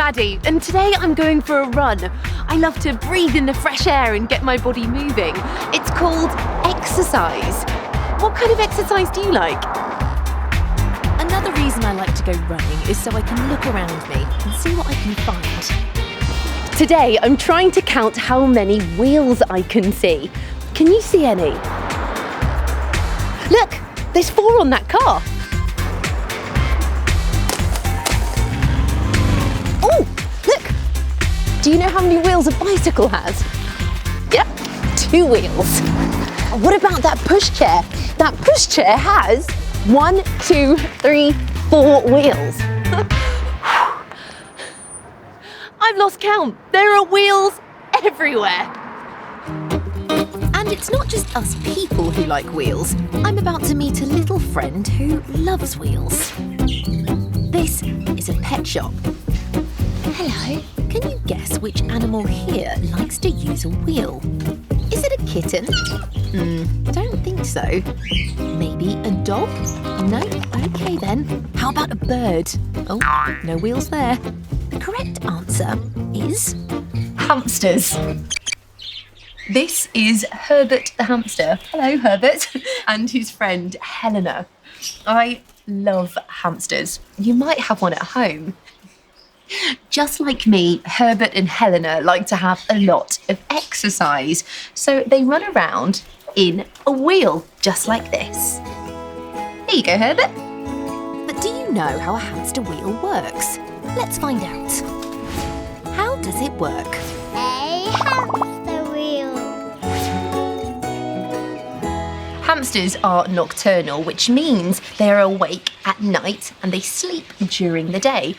Maddie, and today I'm going for a run. I love to breathe in the fresh air and get my body moving. It's called exercise. What kind of exercise do you like? Another reason I like to go running is so I can look around me and see what I can find. Today I'm trying to count how many wheels I can see. Can you see any? Look, there's 4 on that car. Oh, look. Do you know how many wheels a bicycle has? Yep, 2 wheels. What about that pushchair? That pushchair has 1, 2, 3, 4 wheels. I've lost count. There are wheels everywhere. And it's not just us people who like wheels. I'm about to meet a little friend who loves wheels. This is a pet shop. Hello. Can you guess which animal here likes to use a wheel? Is it a kitten? Don't think so. Maybe a dog? No? Okay then. How about a bird? Oh, no wheels there. The correct answer is Hamsters. This is Herbert the hamster. Hello, Herbert. And his friend, Helena. I love hamsters. You might have one at home. Just like me, Herbert and Helena like to have a lot of exercise. So they run around in a wheel, just like this. Here you go, Herbert. But do you know how a hamster wheel works? Let's find out. How does it work? A hamster wheel. Hamsters are nocturnal, which means they're awake at night and they sleep during the day.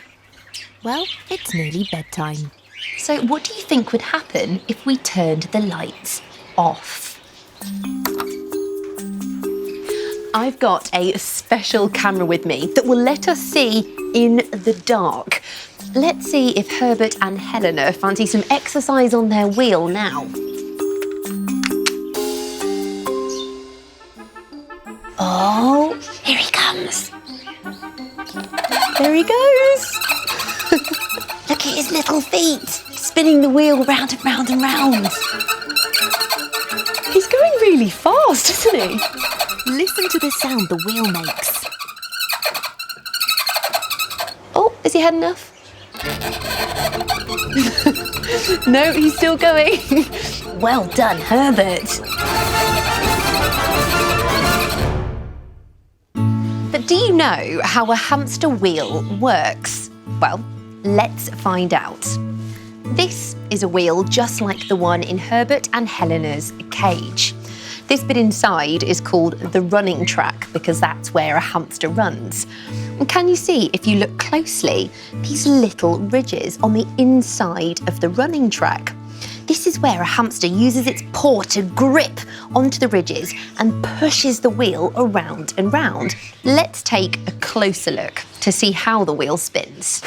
Well, it's nearly bedtime. So what do you think would happen if we turned the lights off? I've got a special camera with me that will let us see in the dark. Let's see if Herbert and Helena fancy some exercise on their wheel now. Oh, here he comes. There he goes. Look at his little feet, spinning the wheel round and round and round. He's going really fast, isn't he? Listen to the sound the wheel makes. Oh, has he had enough? No, he's still going. Well done, Herbert. But do you know how a hamster wheel works? Well, let's find out. This is a wheel just like the one in Herbert and Helena's cage. This bit inside is called the running track because that's where a hamster runs. And can you see, if you look closely, these little ridges on the inside of the running track? This is where a hamster uses its paw to grip onto the ridges and pushes the wheel around and round. Let's take a closer look to see how the wheel spins.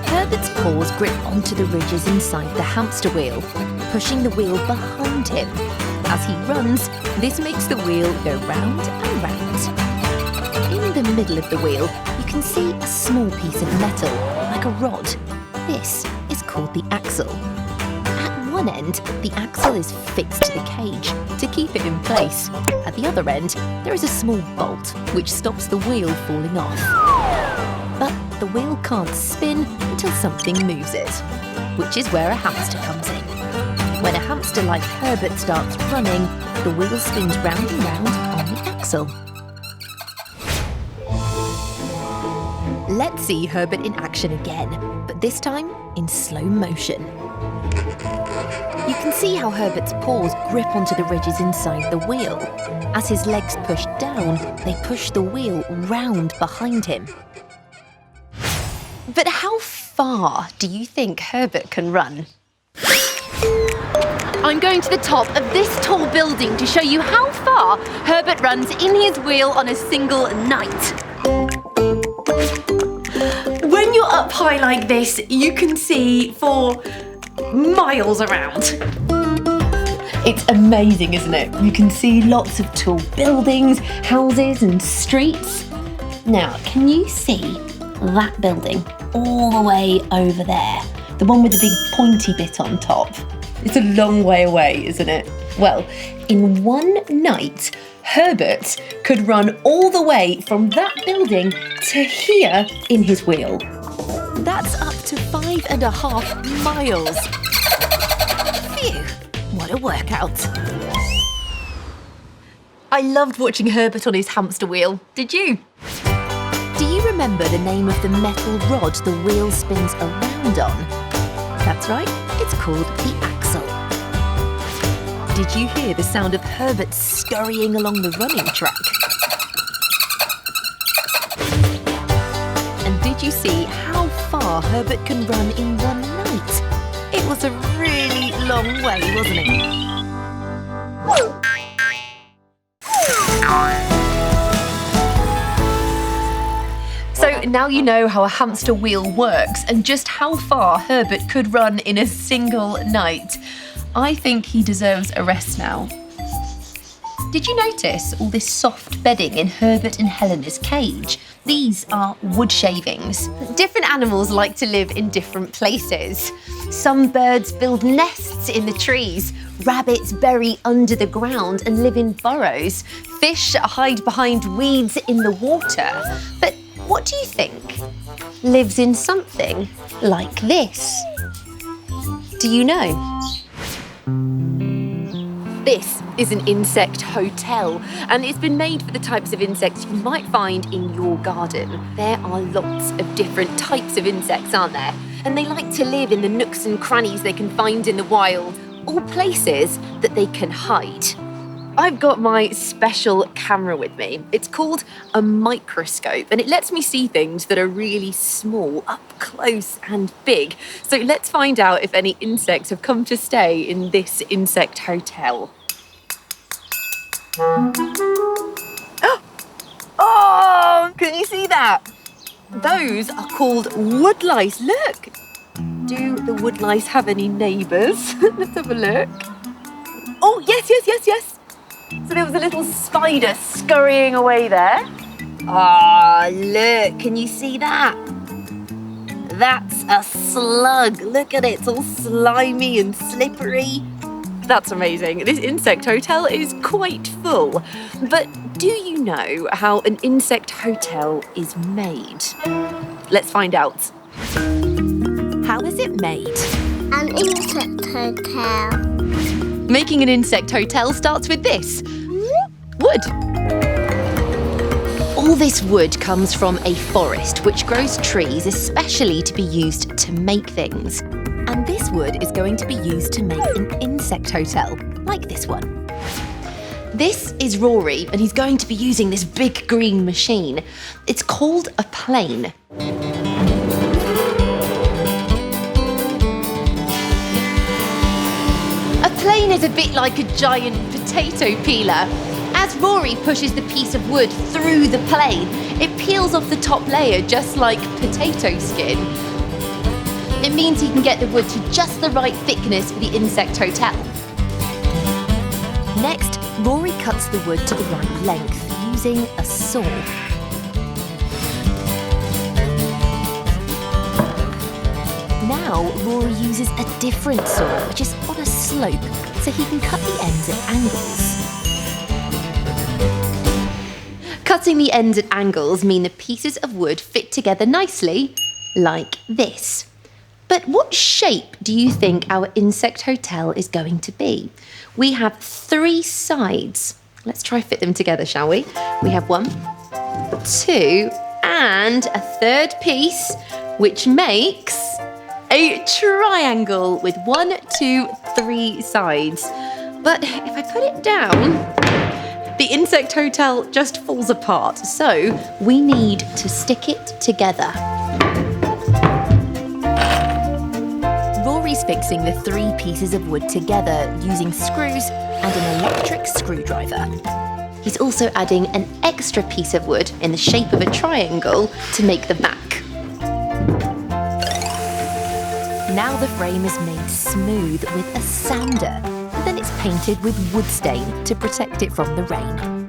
Herbert's paws grip onto the ridges inside the hamster wheel, pushing the wheel behind him. As he runs, this makes the wheel go round and round. In the middle of the wheel, you can see a small piece of metal, like a rod. This is called the axle. At one end, the axle is fixed to the cage to keep it in place. At the other end, there is a small bolt which stops the wheel falling off. But the wheel can't spin until something moves it, which is where a hamster comes in. When a hamster like Herbert starts running, the wheel spins round and round on the axle. Let's see Herbert in action again, but this time in slow motion. You can see how Herbert's paws grip onto the ridges inside the wheel. As his legs push down, they push the wheel round behind him. But how far do you think Herbert can run? I'm going to the top of this tall building to show you how far Herbert runs in his wheel on a single night. When you're up high like this, you can see for miles around. It's amazing, isn't it? You can see lots of tall buildings, houses and streets. Now, can you see that building all the way over there. The one with the big pointy bit on top. It's a long way away, isn't it? Well, in one night, Herbert could run all the way from that building to here in his wheel. That's up to 5.5 miles. Phew, what a workout. I loved watching Herbert on his hamster wheel. Did you? Do you remember the name of the metal rod the wheel spins around on? That's right, it's called the axle. Did you hear the sound of Herbert scurrying along the running track? And did you see how far Herbert can run in one night? It was a really long way, wasn't it? So now you know how a hamster wheel works and just how far Herbert could run in a single night. I think he deserves a rest now. Did you notice all this soft bedding in Herbert and Helena's cage? These are wood shavings. Different animals like to live in different places. Some birds build nests in the trees. Rabbits bury under the ground and live in burrows. Fish hide behind weeds in the water. But what do you think lives in something like this? Do you know? This is an insect hotel, and it's been made for the types of insects you might find in your garden. There are lots of different types of insects, aren't there? And they like to live in the nooks and crannies they can find in the wild, or places that they can hide. I've got my special camera with me. It's called a microscope, and it lets me see things that are really small, up close and big. So let's find out if any insects have come to stay in this insect hotel. Oh, can you see that? Those are called woodlice. Look. Do the woodlice have any neighbours? Let's have a look. Oh, yes. So there was a little spider scurrying away there. Ah, look, can you see that? That's a slug. Look at it, it's all slimy and slippery. That's amazing. This insect hotel is quite full. But do you know how an insect hotel is made? Let's find out. How is it made? An insect hotel. Making an insect hotel starts with this. Wood. All this wood comes from a forest which grows trees especially to be used to make things. And this wood is going to be used to make an insect hotel, like this one. This is Rory, and he's going to be using this big green machine. It's called a plane. A plane is a bit like a giant potato peeler. As Rory pushes the piece of wood through the plane, it peels off the top layer just like potato skin. It means he can get the wood to just the right thickness for the insect hotel. Next, Rory cuts the wood to the right length using a saw. Now, Rory uses a different saw, which is on a slope, so he can cut the ends at angles. Cutting the ends at angles mean the pieces of wood fit together nicely, like this. But what shape do you think our insect hotel is going to be? We have 3 sides. Let's try fit them together, shall we? We have 1, 2, and a third piece, which makes a triangle with 1, 2, 3 sides. But if I put it down, the insect hotel just falls apart. So we need to stick it together. Rory's fixing the 3 pieces of wood together using screws and an electric screwdriver. He's also adding an extra piece of wood in the shape of a triangle to make the back. Now the frame is made smooth with a sander. Then it's painted with wood stain to protect it from the rain.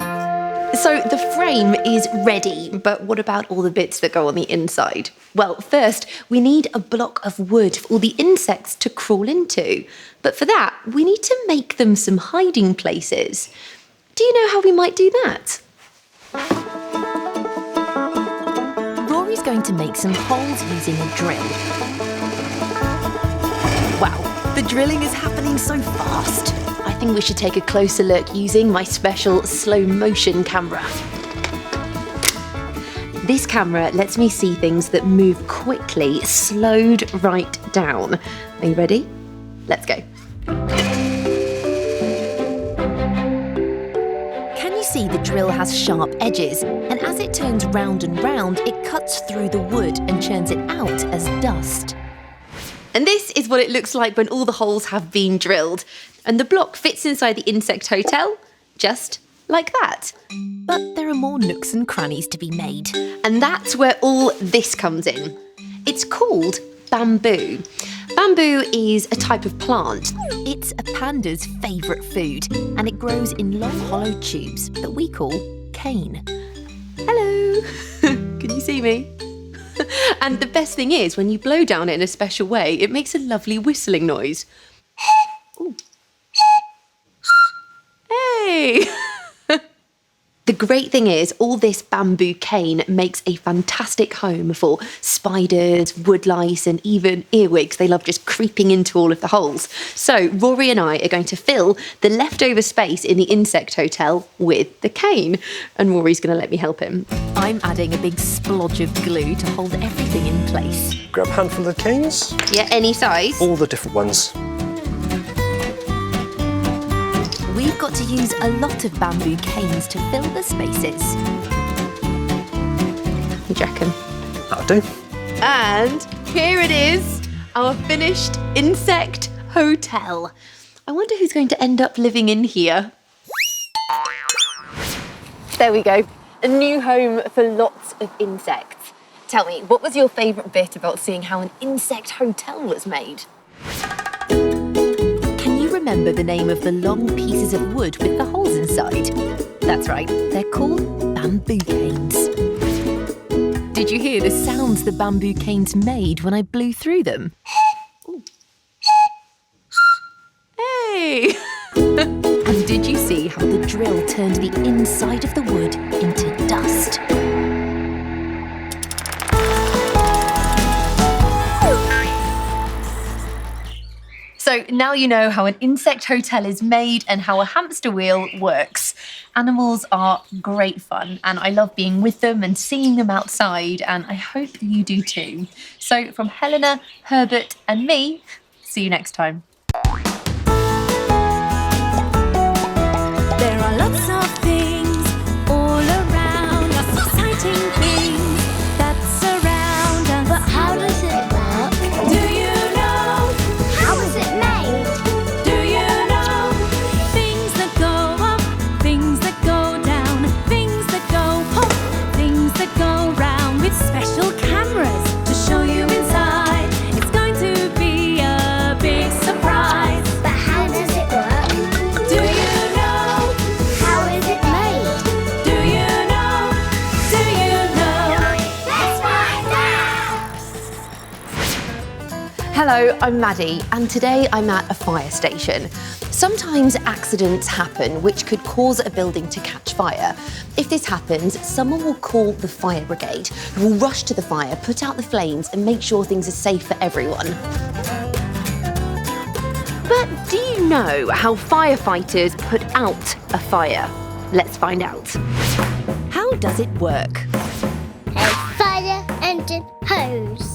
So the frame is ready, but what about all the bits that go on the inside? Well, first, we need a block of wood for all the insects to crawl into. But for that, we need to make them some hiding places. Do you know how we might do that? Rory's going to make some holes using a drill. Wow, the drilling is happening so fast. I think we should take a closer look using my special slow motion camera. This camera lets me see things that move quickly, slowed right down. Are you ready? Let's go. Can you see the drill has sharp edges, and as it turns round and round, it cuts through the wood and churns it out as dust. And this is what it looks like when all the holes have been drilled. And the block fits inside the insect hotel, just like that. But there are more nooks and crannies to be made. And that's where all this comes in. It's called bamboo. Bamboo is a type of plant. It's a panda's favourite food, and it grows in long hollow tubes that we call cane. Hello! Can you see me? And the best thing is, when you blow down it in a special way, it makes a lovely whistling noise. Ooh. Hey! The great thing is, all this bamboo cane makes a fantastic home for spiders, woodlice, and even earwigs. They love just creeping into all of the holes. So Rory and I are going to fill the leftover space in the insect hotel with the cane. And Rory's going to let me help him. I'm adding a big splodge of glue to hold everything in place. Grab a handful of the canes. Yeah, any size. All the different ones. We've got to use a lot of bamboo canes to fill the spaces. What do you reckon? That'll do. And here it is, our finished insect hotel. I wonder who's going to end up living in here. There we go, a new home for lots of insects. Tell me, what was your favourite bit about seeing how an insect hotel was made? Remember the name of the long pieces of wood with the holes inside? That's right, they're called bamboo canes. Did you hear the sounds the bamboo canes made when I blew through them? Hey! And did you see how the drill turned the inside of the wood into dust? So now you know how an insect hotel is made and how a hamster wheel works. Animals are great fun and I love being with them and seeing them outside, and I hope you do too. So from Helena, Herbert and me, see you next time. There are lots of things all around us, exciting things that surround us. But how does it work? Do you know? How is it made? Do you know? Things that go up, things that go down, things that go pop, things that go round, with special cameras to show you inside. It's going to be a big surprise. But how does it work? Do you know? How is it made? Do you know? Do you know? Let's find out! Hello, I'm Maddie, and today I'm at a fire station. Sometimes accidents happen which could cause a building to catch fire. If this happens, someone will call the fire brigade, who will rush to the fire, put out the flames, and make sure things are safe for everyone. But do you know how firefighters put out a fire? Let's find out. How does it work? A fire engine hose.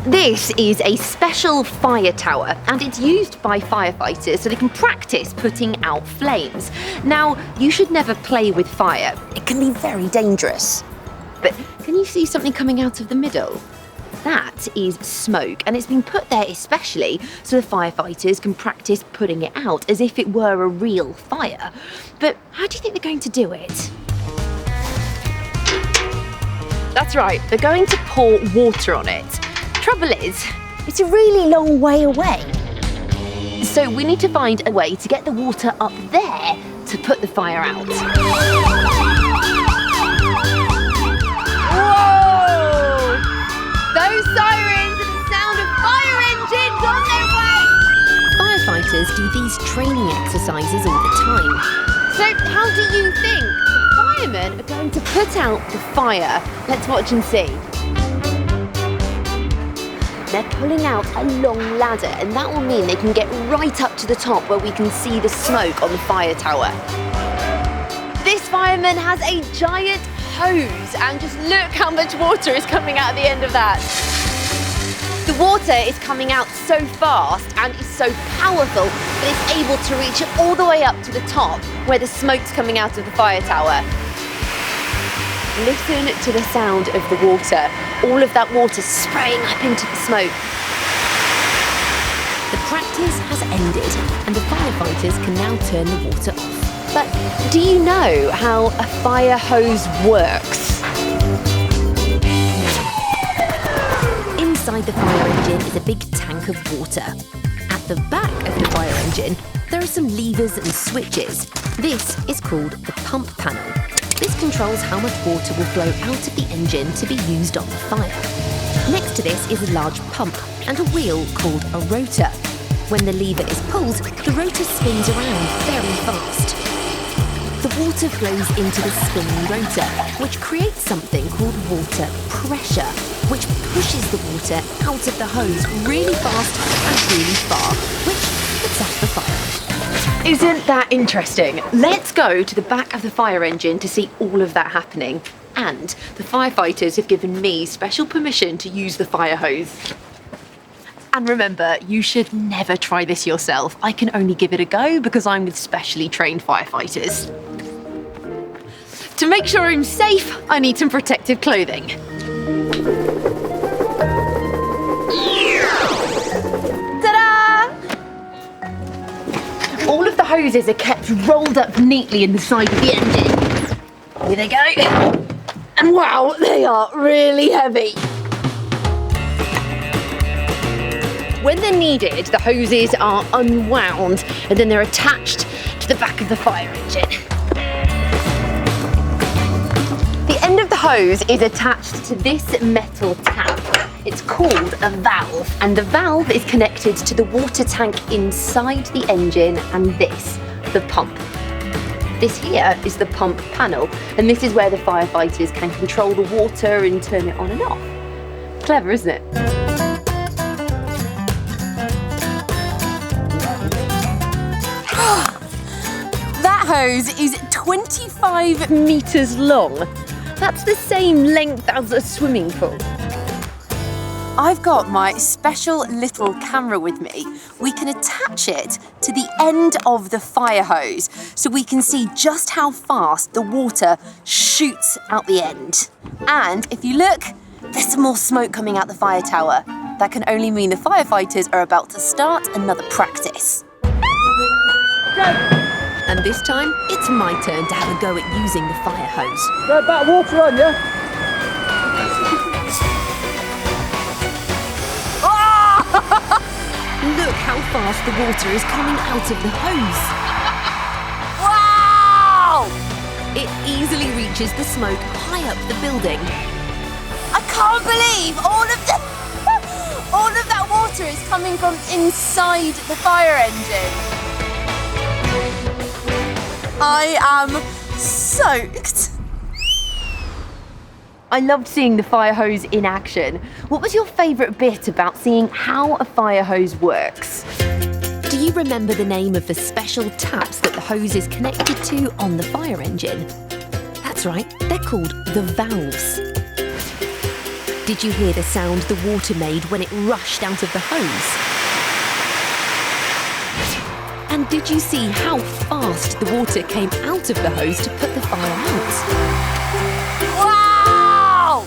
This is a special fire tower, and it's used by firefighters so they can practice putting out flames. Now, you should never play with fire. It can be very dangerous. But can you see something coming out of the middle? That is smoke, and it's been put there especially so the firefighters can practice putting it out as if it were a real fire. But how do you think they're going to do it? That's right, they're going to pour water on it. Trouble is, it's a really long way away. So we need to find a way to get the water up there to put the fire out. firefighters do these training exercises all the time. So how do you think the firemen are going to put out the fire? Let's watch and see. They're pulling out a long ladder, and that will mean they can get right up to the top where we can see the smoke on the fire tower. This fireman has a giant hose, and just look how much water is coming out at the end of that. The water is coming out so fast and is so powerful that it's able to reach all the way up to the top where the smoke's coming out of the fire tower. Listen to the sound of the water. All of that water spraying up into the smoke. The practice has ended and the firefighters can now turn the water off. But do you know how a fire hose works? Inside the fire engine is a big tank of water. At the back of the fire engine, there are some levers and switches. This is called the pump panel. This controls how much water will flow out of the engine to be used on the fire. Next to this is a large pump and a wheel called a rotor. When the lever is pulled, the rotor spins around very fast. The water flows into the spinning rotor, which creates something called water pressure, which pushes the water out of the hose really fast and really far, which puts out the fire. Isn't that interesting? Let's go to the back of the fire engine to see all of that happening. And the firefighters have given me special permission to use the fire hose. And remember, you should never try this yourself. I can only give it a go because I'm with specially trained firefighters. To make sure I'm safe, I need some protective clothing. Ta-da! All of the hoses are kept rolled up neatly in the side of the engine. Here they go. And wow, they are really heavy. When they're needed, the hoses are unwound and then they're attached to the back of the fire engine. The end of the hose is attached to this metal tap. It's called a valve, and the valve is connected to the water tank inside the engine and this, the pump. This here is the pump panel, and this is where the firefighters can control the water and turn it on and off. Clever, isn't it? That hose is 25 meters long. That's the same length as a swimming pool. I've got my special little camera with me. We can attach it to the end of the fire hose so we can see just how fast the water shoots out the end. And if you look, there's some more smoke coming out the fire tower. That can only mean the firefighters are about to start another practice. And this time, it's my turn to have a go at using the fire hose. Got a bit of water on you. Look how fast the water is coming out of the hose. Wow! It easily reaches the smoke high up the building. I can't believe all of that water is coming from inside the fire engine. I am soaked. I loved seeing the fire hose in action. What was your favourite bit about seeing how a fire hose works? Do you remember the name of the special taps that the hose is connected to on the fire engine? That's right, they're called the valves. Did you hear the sound the water made when it rushed out of the hose? And did you see how fast the water came out of the hose to put the fire out? Wow!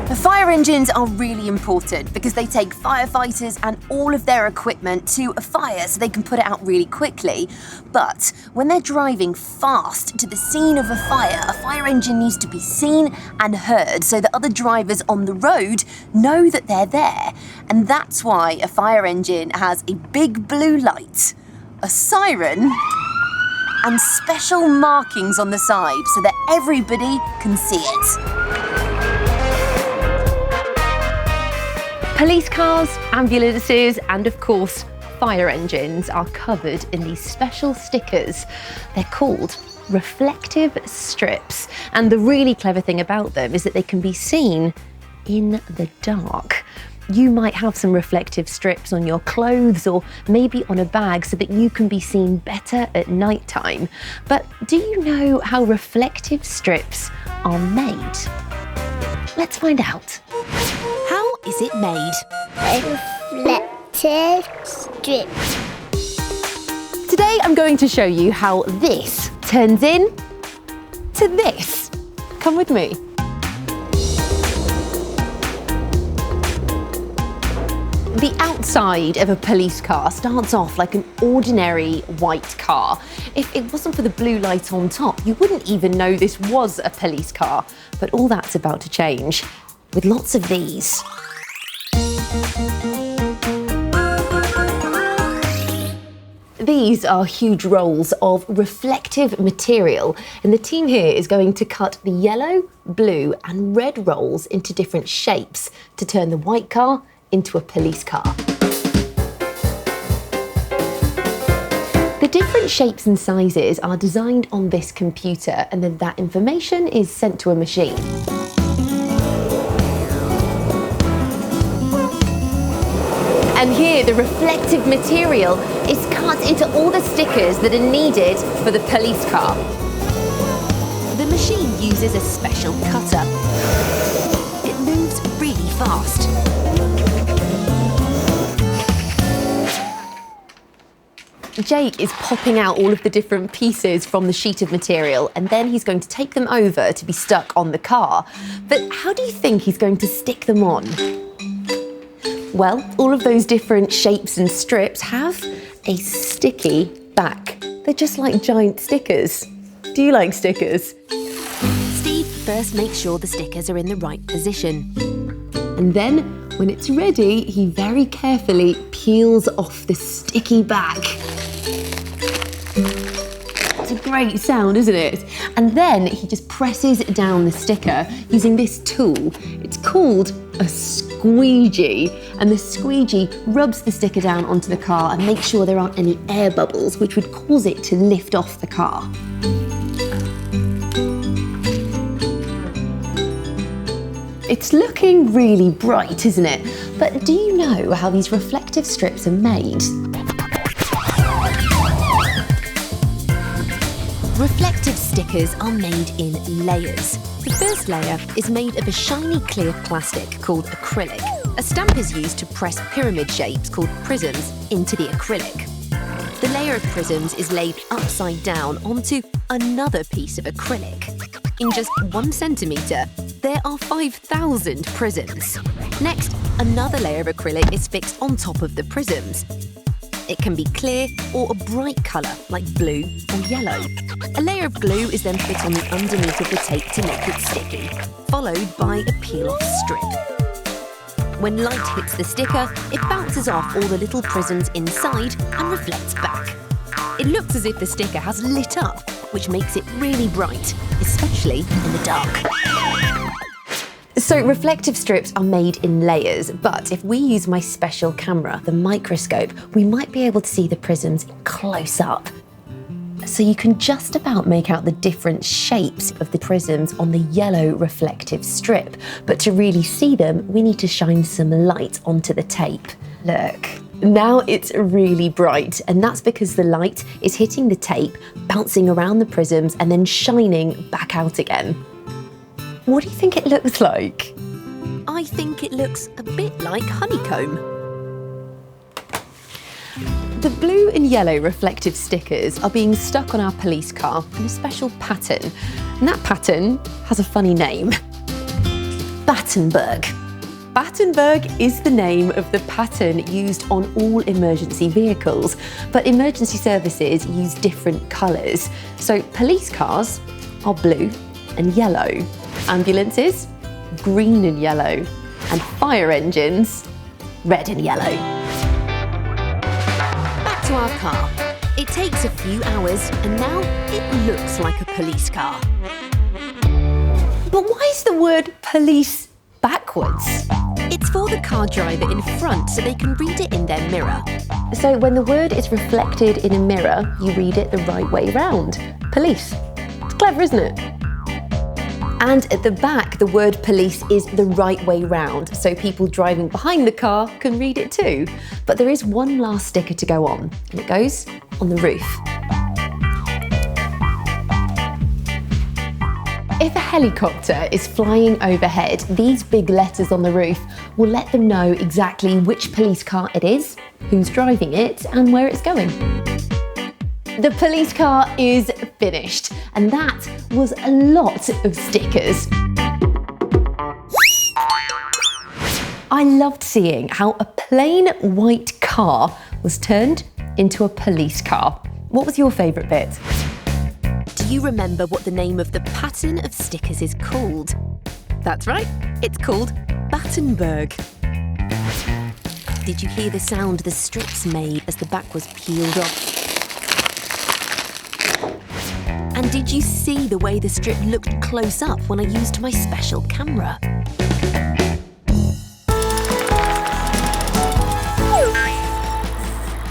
The fire Fire engines are really important because they take firefighters and all of their equipment to a fire so they can put it out really quickly. But when they're driving fast to the scene of a fire engine needs to be seen and heard so that other drivers on the road know that they're there. And that's why a fire engine has a big blue light, a siren, and special markings on the side so that everybody can see it. Police cars, ambulances, and of course, fire engines are covered in these special stickers. They're called reflective strips. And the really clever thing about them is that they can be seen in the dark. You might have some reflective strips on your clothes or maybe on a bag so that you can be seen better at night time. But do you know how reflective strips are made? Let's find out. How is it made? Reflective strips. Today I'm going to show you how this turns in to this. Come with me. The outside of a police car starts off like an ordinary white car. If it wasn't for the blue light on top, you wouldn't even know this was a police car. But all that's about to change with lots of these. These are huge rolls of reflective material, and the team here is going to cut the yellow, blue, and red rolls into different shapes to turn the white car into a police car. The different shapes and sizes are designed on this computer, and then that information is sent to a machine. And here, the reflective material is cut into all the stickers that are needed for the police car. The machine uses a special cutter. It moves really fast. Jake is popping out all of the different pieces from the sheet of material, and then he's going to take them over to be stuck on the car. But how do you think he's going to stick them on? Well, all of those different shapes and strips have a sticky back. They're just like giant stickers. Do you like stickers? Steve first makes sure the stickers are in the right position. And then, when it's ready, he very carefully peels off the sticky back. It's a great sound, isn't it? And then he just presses down the sticker using this tool. It's called a squeegee, and the squeegee rubs the sticker down onto the car and makes sure there aren't any air bubbles which would cause it to lift off the car. It's looking really bright, isn't it? But do you know how these reflective strips are made? Reflective stickers are made in layers. The first layer is made of a shiny clear plastic called acrylic. A stamp is used to press pyramid shapes called prisms into the acrylic. The layer of prisms is laid upside down onto another piece of acrylic. In just 1 centimetre, there are 5,000 prisms. Next, another layer of acrylic is fixed on top of the prisms. It can be clear or a bright colour like blue or yellow. A layer of glue is then put on the underneath of the tape to make it sticky, followed by a peel-off strip. When light hits the sticker, it bounces off all the little prisms inside and reflects back. It looks as if the sticker has lit up, which makes it really bright, especially in the dark. So reflective strips are made in layers, but if we use my special camera, the microscope, we might be able to see the prisms close up. So you can just about make out the different shapes of the prisms on the yellow reflective strip. But to really see them, we need to shine some light onto the tape. Look, now it's really bright, and that's because the light is hitting the tape, bouncing around the prisms and then shining back out again. What do you think it looks like? I think it looks a bit like honeycomb. The blue and yellow reflective stickers are being stuck on our police car in a special pattern. And that pattern has a funny name. Battenberg. Battenberg is the name of the pattern used on all emergency vehicles, but emergency services use different colours. So police cars are blue and yellow, ambulances green and yellow, and fire engines red and yellow. Back to our car. It takes a few hours and now it looks like a police car. But why is the word police backwards? It's for the car driver in front so they can read it in their mirror. So when the word is reflected in a mirror, you read it the right way round. Police. It's clever, isn't it? And at the back, the word police is the right way round, so people driving behind the car can read it too. But there is one last sticker to go on, and it goes on the roof. If a helicopter is flying overhead, these big letters on the roof will let them know exactly which police car it is, who's driving it, and where it's going. The police car is finished, and that was a lot of stickers. I loved seeing how a plain white car was turned into a police car. What was your favourite bit? Do you remember what the name of the pattern of stickers is called? That's right, it's called Battenberg. Did you hear the sound the strips made as the back was peeled off? And did you see the way the strip looked close up when I used my special camera?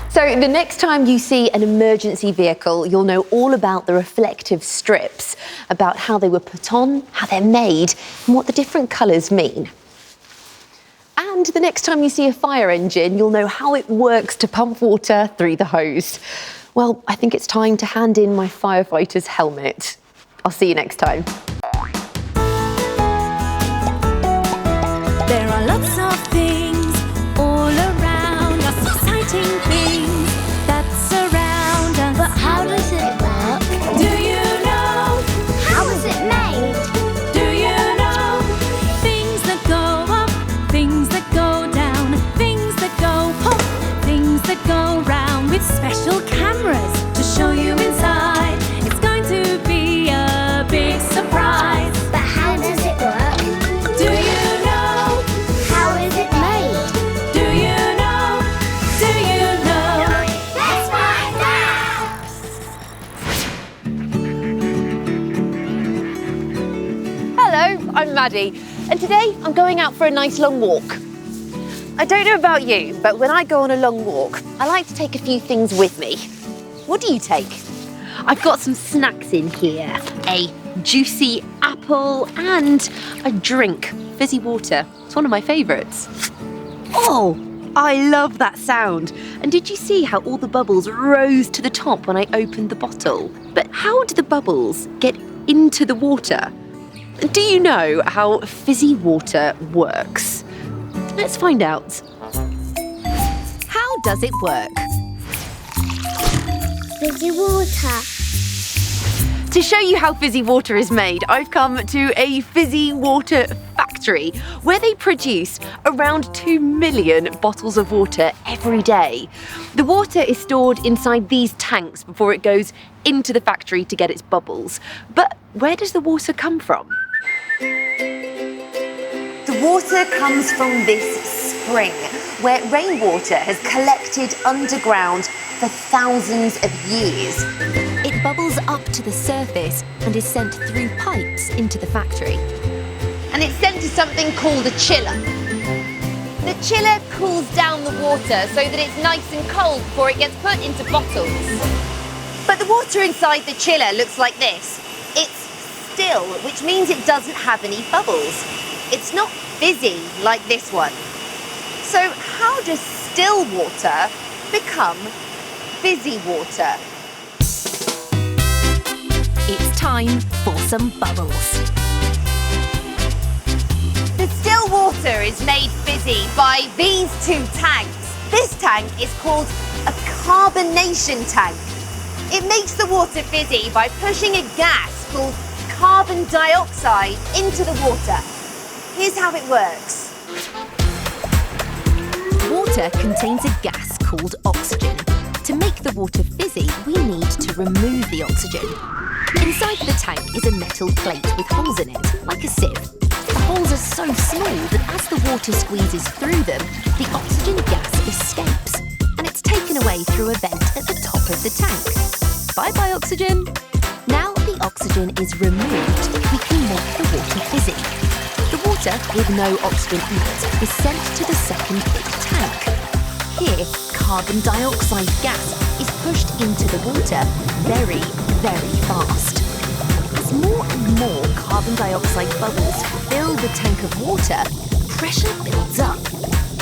So the next time you see an emergency vehicle, you'll know all about the reflective strips, about how they were put on, how they're made, and what the different colours mean. And the next time you see a fire engine, you'll know how it works to pump water through the hose. Well, I think it's time to hand in my firefighter's helmet. I'll see you next time. There are lots of things all around us, exciting things that surround us. But how does it work? Do you know? How is it made? Do you know? Things that go up, things that go down, things that go pop, things that go round with special cameras to show you inside. It's going to be a big surprise. But how does it work? Do you know? How is it made? Do you know? Do you know? Let's find out! Hello, I'm Maddie, and today I'm going out for a nice long walk. I don't know about you, but when I go on a long walk, I like to take a few things with me. What do you take? I've got some snacks in here, a juicy apple and a drink, fizzy water. It's one of my favourites. Oh, I love that sound. And did you see how all the bubbles rose to the top when I opened the bottle? But how do the bubbles get into the water? Do you know how fizzy water works? Let's find out. How does it work? Fizzy water. To show you how fizzy water is made, I've come to a fizzy water factory where they produce around 2 million bottles of water every day. The water is stored inside these tanks before it goes into the factory to get its bubbles. But where does the water come from? The water comes from this spring, where rainwater has collected underground for thousands of years. It bubbles up to the surface and is sent through pipes into the factory. And it's sent to something called a chiller. The chiller cools down the water so that it's nice and cold before it gets put into bottles. But the water inside the chiller looks like this. It's still, which means it doesn't have any bubbles. It's not fizzy like this one. So how does still water become fizzy water? It's time for some bubbles. The still water is made fizzy by these two tanks. This tank is called a carbonation tank. It makes the water fizzy by pushing a gas called carbon dioxide into the water. Here's how it works. Water contains a gas called oxygen. To make the water fizzy, we need to remove the oxygen. Inside the tank is a metal plate with holes in it, like a sieve. The holes are so small that as the water squeezes through them, the oxygen gas escapes, and it's taken away through a vent at the top of the tank. Bye-bye, oxygen. Now the oxygen is removed, we can make the water fizzy. The water with no oxygen in it is sent to the second big tank. Here, carbon dioxide gas is pushed into the water very, very fast. As more and more carbon dioxide bubbles fill the tank of water, pressure builds up.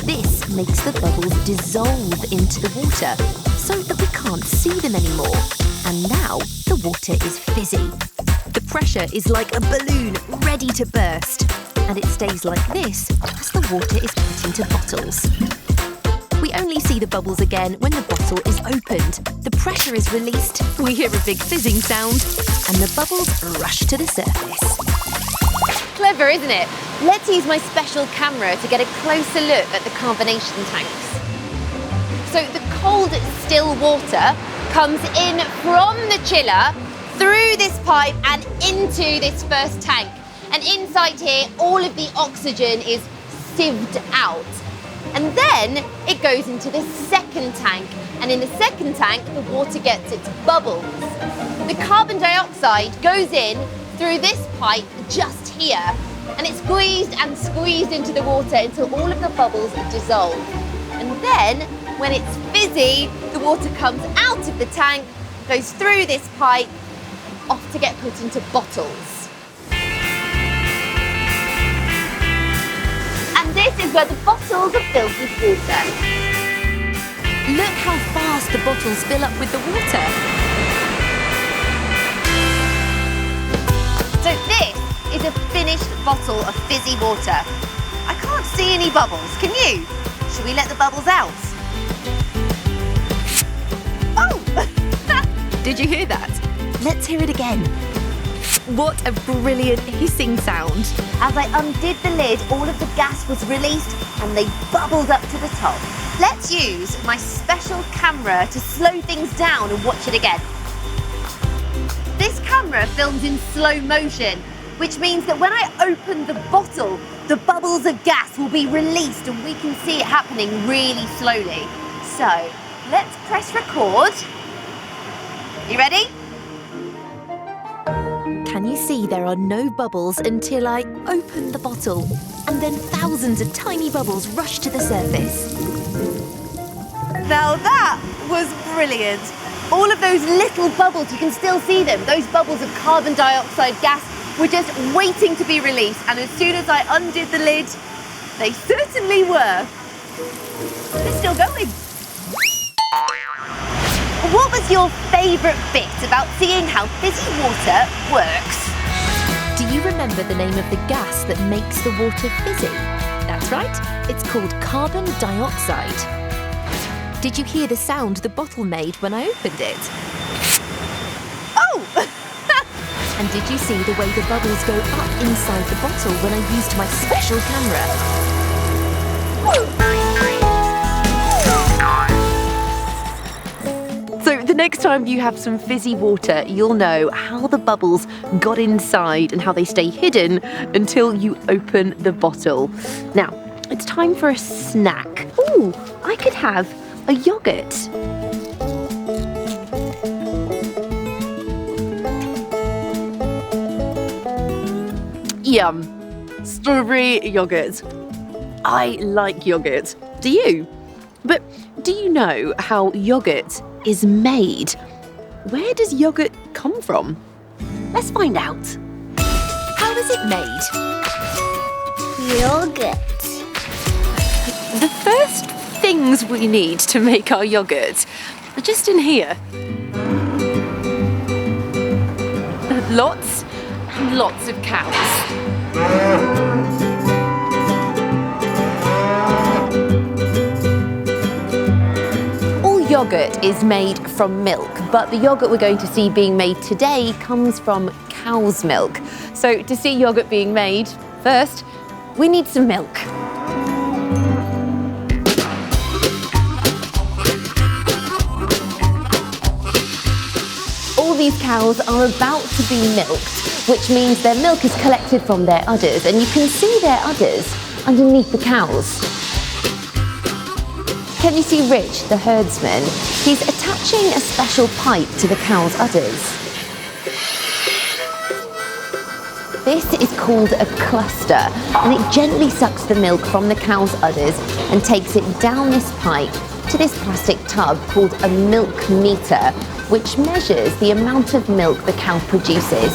This makes the bubbles dissolve into the water so that we can't see them anymore. And now the water is fizzy. The pressure is like a balloon ready to burst. And it stays like this as the water is put into bottles. We only see the bubbles again when the bottle is opened. The pressure is released, we hear a big fizzing sound, and the bubbles rush to the surface. Clever, isn't it? Let's use my special camera to get a closer look at the carbonation tanks. So the cold, still water comes in from the chiller, through this pipe and into this first tank. And inside here, all of the oxygen is sieved out. And then it goes into the second tank. And in the second tank, the water gets its bubbles. The carbon dioxide goes in through this pipe just here. And it's squeezed and squeezed into the water until all of the bubbles dissolve. And then, when it's fizzy, the water comes out of the tank, goes through this pipe, off to get put into bottles. And this is where the bottles are filled with water. Look how fast the bottles fill up with the water. So this is a finished bottle of fizzy water. I can't see any bubbles, can you? Should we let the bubbles out? Oh! Did you hear that? Let's hear it again. What a brilliant hissing sound. As I undid the lid, all of the gas was released and they bubbled up to the top. Let's use my special camera to slow things down and watch it again. This camera films in slow motion, which means that when I open the bottle, the bubbles of gas will be released and we can see it happening really slowly. So, let's press record. You ready? Can you see there are no bubbles until I open the bottle? And then thousands of tiny bubbles rush to the surface. Now that was brilliant. All of those little bubbles, you can still see them. Those bubbles of carbon dioxide gas were just waiting to be released. And as soon as I undid the lid, they certainly were. They're still going. What was your favourite bit about seeing how fizzy water works? Do you remember the name of the gas that makes the water fizzy? That's right, it's called carbon dioxide. Did you hear the sound the bottle made when I opened it? Oh! And did you see the way the bubbles go up inside the bottle when I used my special camera? So the next time you have some fizzy water, you'll know how the bubbles got inside and how they stay hidden until you open the bottle. Now, it's time for a snack. Ooh, I could have a yogurt. Yum. Strawberry yogurt. I like yogurt. Do you? But do you know how yogurt is made? Where does yogurt come from? Let's find out. How is it made? Yogurt. The first things we need to make our yogurt are just in here. Lots and lots of cows. All yogurt is made from milk, but the yogurt we're going to see being made today comes from cow's milk. So to see yogurt being made, first, we need some milk. these cows are about to be milked, which means their milk is collected from their udders, and you can see their udders underneath the cows. Can you see Rich, the herdsman? He's attaching a special pipe to the cow's udders. This is called a cluster, and it gently sucks the milk from the cow's udders and takes it down this pipe to this plastic tub called a milk meter, which measures the amount of milk the cow produces.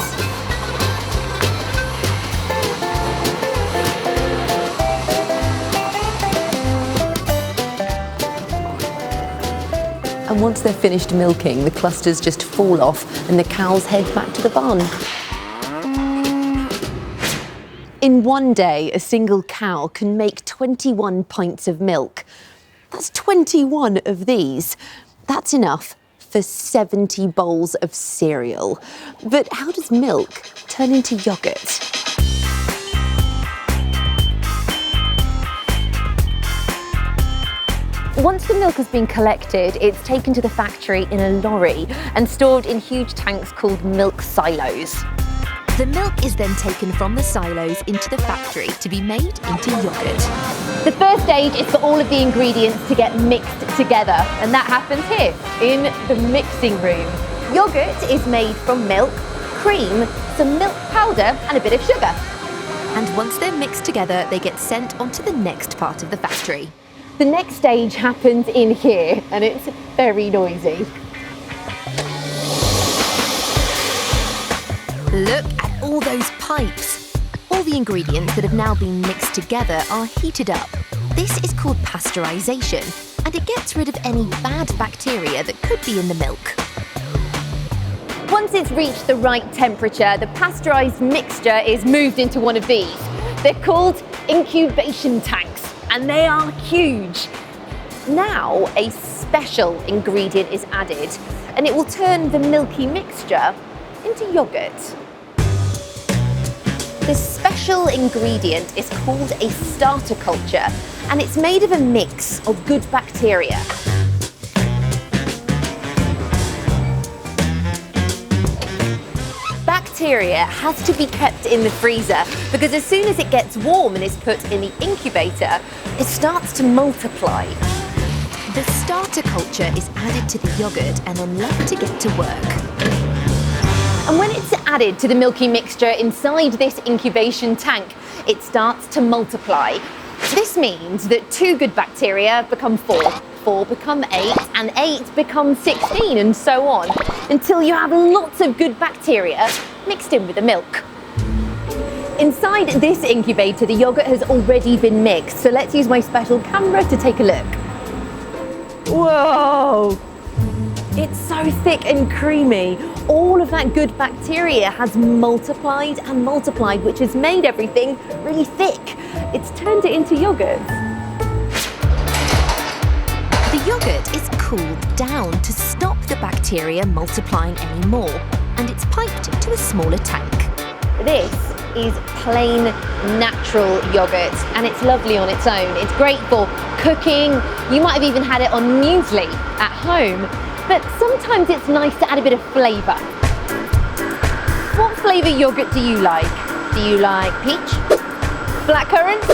And once they're finished milking, the clusters just fall off and the cows head back to the barn. In one day, a single cow can make 21 pints of milk. That's 21 of these. That's enough for 70 bowls of cereal. But how does milk turn into yogurt? Once the milk has been collected, it's taken to the factory in a lorry and stored in huge tanks called milk silos. The milk is then taken from the silos into the factory to be made into yogurt. The first stage is for all of the ingredients to get mixed together, and that happens here in the mixing room. Yogurt is made from milk, cream, some milk powder and a bit of sugar. And once they're mixed together, they get sent onto the next part of the factory. The next stage happens in here, and it's very noisy. Look at all those pipes. All the ingredients that have now been mixed together are heated up. This is called pasteurization, and it gets rid of any bad bacteria that could be in the milk. Once it's reached the right temperature, the pasteurized mixture is moved into one of these. They're called incubation tanks, and they are huge. Now a special ingredient is added, and it will turn the milky mixture into yogurt. This special ingredient is called a starter culture, and it's made of a mix of good bacteria. Bacteria has to be kept in the freezer because as soon as it gets warm and is put in the incubator, it starts to multiply. The starter culture is added to the yogurt and then left to get to work. And when it's added to the milky mixture inside this incubation tank, it starts to multiply. This means that 2 good bacteria become 4, 4 become 8, and 8 becomes 16, and so on, until you have lots of good bacteria mixed in with the milk. Inside this incubator, the yogurt has already been mixed, so let's use my special camera to take a look. Whoa! It's so thick and creamy. All of that good bacteria has multiplied and multiplied, which has made everything really thick. It's turned it into yogurt. The yogurt is cooled down to stop the bacteria multiplying anymore, and it's piped to a smaller tank. This is plain natural yogurt, and it's lovely on its own. It's great for cooking. You might have even had it on muesli at home. But sometimes it's nice to add a bit of flavour. What flavour yogurt do you like? Do you like peach? Blackcurrant?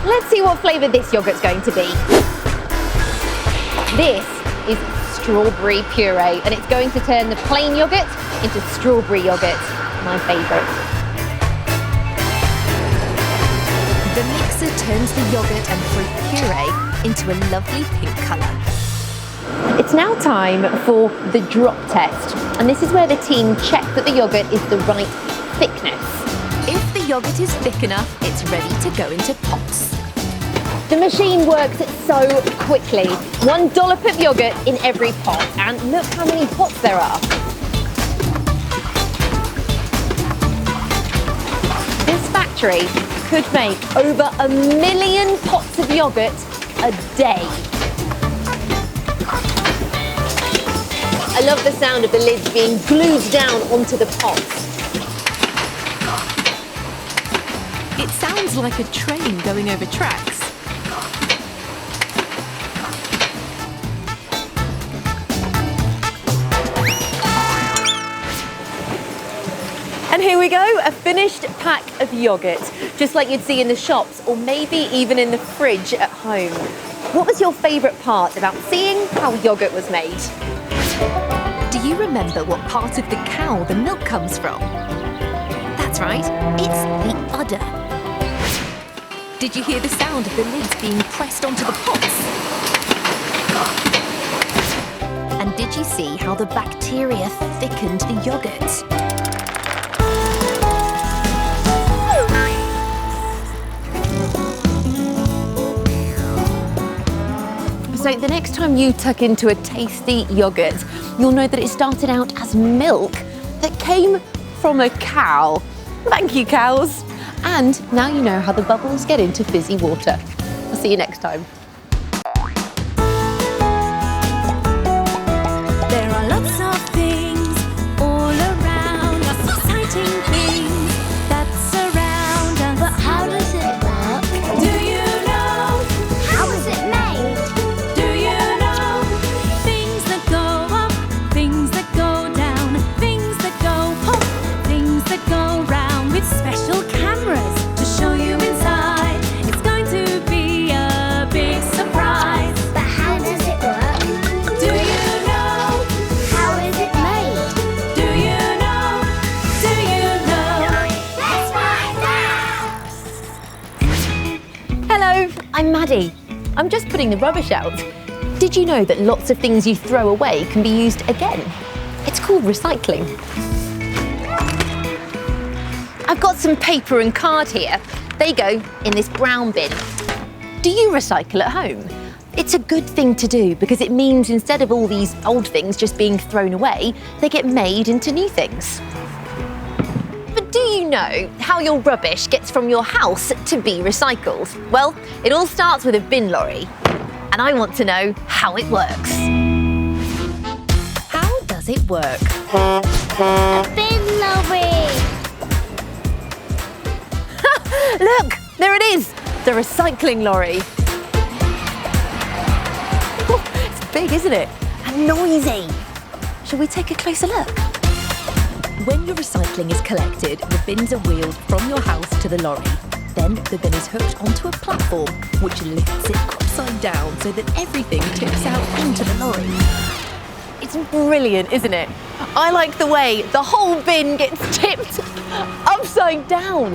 Let's see what flavour this yogurt's going to be. This is strawberry puree, and it's going to turn the plain yogurt into strawberry yogurt, my favourite. The mixer turns the yogurt and fruit puree into a lovely pink colour. It's now time for the drop test, and this is where the team check that the yogurt is the right thickness. If the yogurt is thick enough, it's ready to go into pots. The machine works so quickly. 1 dollop of yogurt in every pot, and look how many pots there are. This factory could make over 1 million pots of yogurt a day. I love the sound of the lids being glued down onto the pots. It sounds like a train going over tracks. here we go, a finished pack of yoghurt, just like you'd see in the shops or maybe even in the fridge at home. What was your favourite part about seeing how yoghurt was made? Do you remember what part of the cow the milk comes from? That's right, it's the udder. Did you hear the sound of the lids being pressed onto the pots? And did you see how the bacteria thickened the yoghurt? So the next time you tuck into a tasty yoghurt, you'll know that it started out as milk that came from a cow. Thank you, cows. And now you know how the bubbles get into fizzy water. I'll see you next time. There are lots of things all around us, exciting things that surround us. But how does it work? Do you know? How is it made? Do you know? Things that go up, things that go down, things that go up, things that go round with special cameras to show you inside. It's going to be a big surprise. But how does it work? Do you know? How is it made? Do you know? Do you know? Let's find out! Hello, I'm Maddie. I'm just putting the rubbish out. Did you know that lots of things you throw away can be used again? It's called recycling. I've got some paper and card here. They go in this brown bin. Do you recycle at home? It's a good thing to do because it means instead of all these old things just being thrown away, they get made into new things. But do you know how your rubbish gets from your house to be recycled? Well, it all starts with a bin lorry. And I want to know how it works. How does it work? A bin lorry! Look, there it is, the recycling lorry. Oh, it's big, isn't it? And noisy. Shall we take a closer look? When your recycling is collected, the bins are wheeled from your house to the lorry. Then the bin is hooked onto a platform, which lifts it upside down so that everything tips out into the lorry. It's brilliant, isn't it? I like the way the whole bin gets tipped upside down.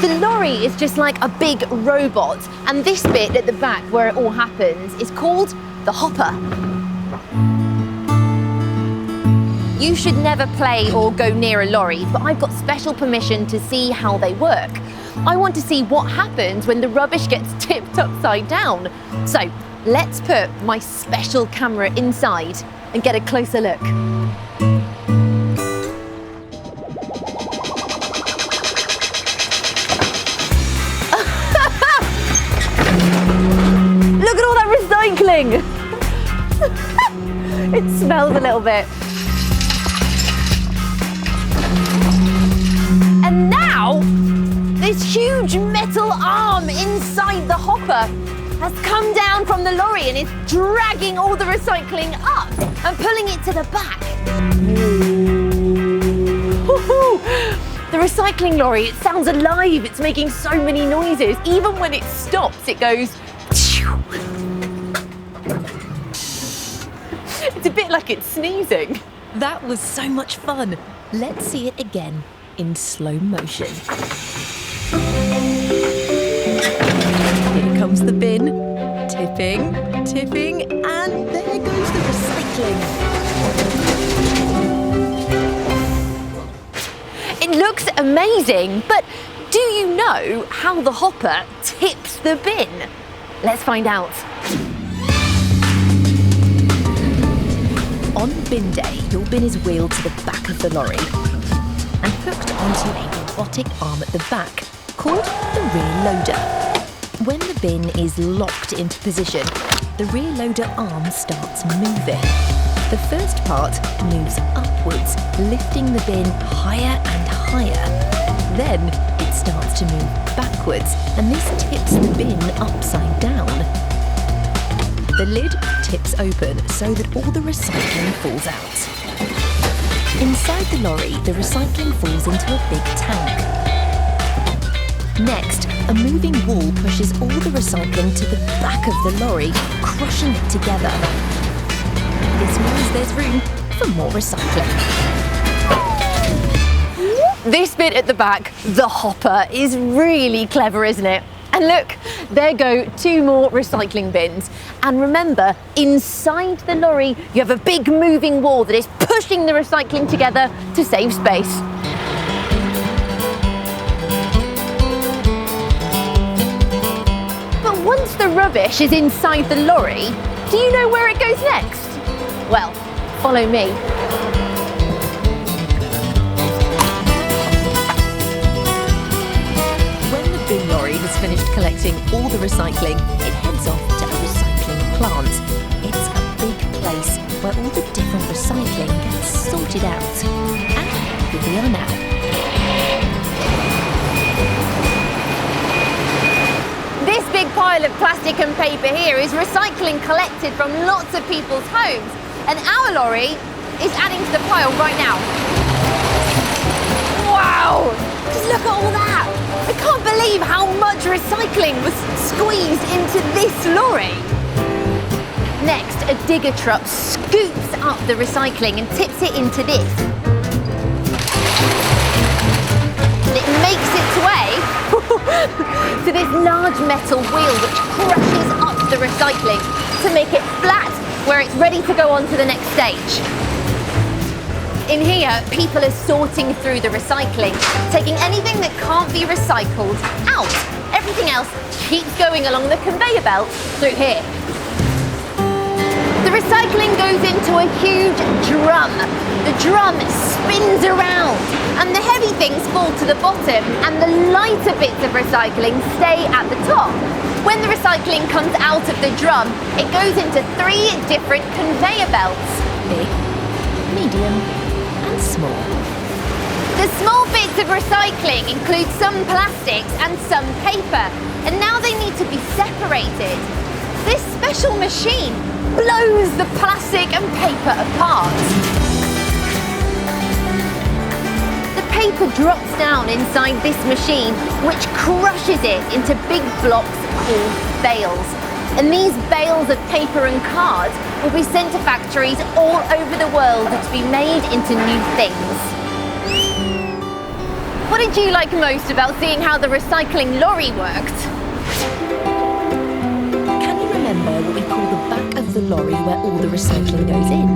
The lorry is just like a big robot, and this bit at the back where it all happens is called the hopper. You should never play or go near a lorry, but I've got special permission to see how they work. I want to see what happens when the rubbish gets tipped upside down. So let's put my special camera inside and get a closer look. Look at all that recycling! It smells a little bit. And now, this huge metal arm inside the hopper has come down from the lorry and is dragging all the recycling up and pulling it to the back. Woohoo! The recycling lorry, it sounds alive. It's making so many noises. Even when it stops, it goes... It's a bit like it's sneezing. That was so much fun. Let's see it again in slow motion. Here comes the bin, tipping, tipping, and there goes the recycling. It looks amazing, but do you know how the hopper tips the bin? Let's find out. On bin day, your bin is wheeled to the back of the lorry and hooked onto a robotic arm at the back called the rear loader. When the bin is locked into position, the rear loader arm starts moving. The first part moves upwards, lifting the bin higher and higher. Then it starts to move backwards, and this tips the bin upside down. The lid tips open so that all the recycling falls out. Inside the lorry, the recycling falls into a big tank. Next, a moving wall pushes all the recycling to the back of the lorry, crushing it together. This means there's room for more recycling. This bit at the back, the hopper, is really clever, isn't it? And look, there go 2 more recycling bins. And remember, inside the lorry, you have a big moving wall that is pushing the recycling together to save space. But once the rubbish is inside the lorry, do you know where it goes next? Well, follow me. The lorry has finished collecting all the recycling, it heads off to a recycling plant. It's a big place where all the different recycling gets sorted out. And here we are now. This big pile of plastic and paper here is recycling collected from lots of people's homes. And our lorry is adding to the pile right now. Wow! Just look at all that! I can't believe how much recycling was squeezed into this lorry. Next, a digger truck scoops up the recycling and tips it into this. It makes its way to this large metal wheel which crushes up the recycling to make it flat where it's ready to go on to the next stage. In here, people are sorting through the recycling, taking anything that can't be recycled out. Everything else keeps going along the conveyor belt through here. The recycling goes into a huge drum. The drum spins around and the heavy things fall to the bottom and the lighter bits of recycling stay at the top. When the recycling comes out of the drum, it goes into 3 different conveyor belts. Big, medium, and small. The small bits of recycling include some plastics and some paper, and now they need to be separated. This special machine blows the plastic and paper apart. The paper drops down inside this machine, which crushes it into big blocks called bales. And these bales of paper and cards will be sent to factories all over the world to be made into new things. What did you like most about seeing how the recycling lorry worked? Can you remember what we call the back of the lorry where all the recycling goes in?